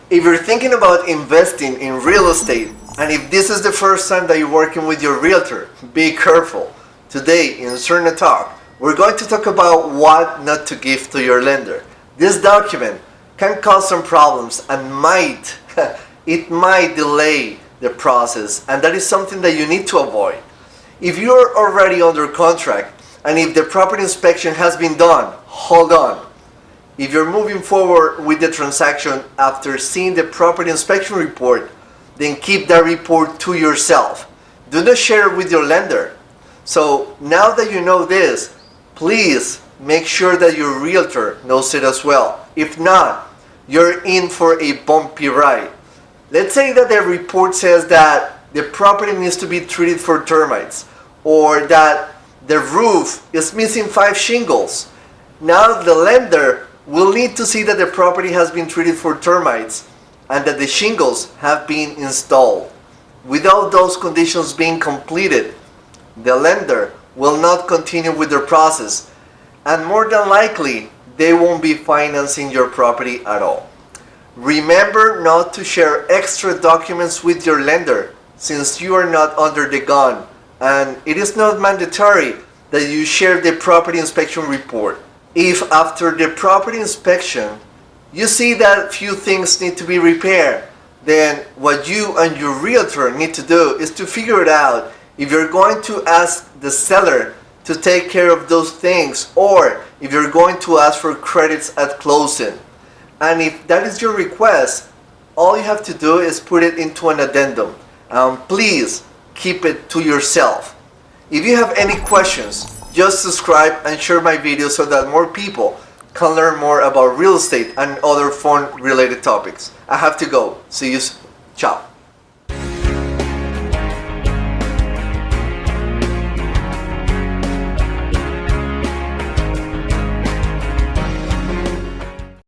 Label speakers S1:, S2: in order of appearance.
S1: If you're thinking about investing in real estate, and if this is the first time that you're working with your realtor, be careful. Today in SERDNA Talk, we're going to talk about what not to give to your lender. This document can cause some problems and it might delay the process, and that is something that you need to avoid. If you're already under contract and if the property inspection has been done, hold on. If you're moving forward with the transaction after seeing the property inspection report, then keep that report to yourself. Do not share it with your lender. So now that you know this, please make sure that your realtor knows it as well. If not, you're in for a bumpy ride. Let's say that the report says that the property needs to be treated for termites, or that the roof is missing 5 shingles. Now the lender will need to see that the property has been treated for termites and that the shingles have been installed. Without those conditions being completed, the lender will not continue with their process, and more than likely, they won't be financing your property at all. Remember not to share extra documents with your lender, since you are not under the gun, and it is not mandatory that you share the property inspection report. If after the property inspection you see that few things need to be repaired, then what you and your realtor need to do is to figure it out if you're going to ask the seller to take care of those things, or if you're going to ask for credits at closing. And if that is your request, all you have to do is put it into an addendum. Please keep it to yourself. If you have any questions, just subscribe and share my video so that more people can learn more about real estate and other fun related topics. I have to go. See you soon. Ciao.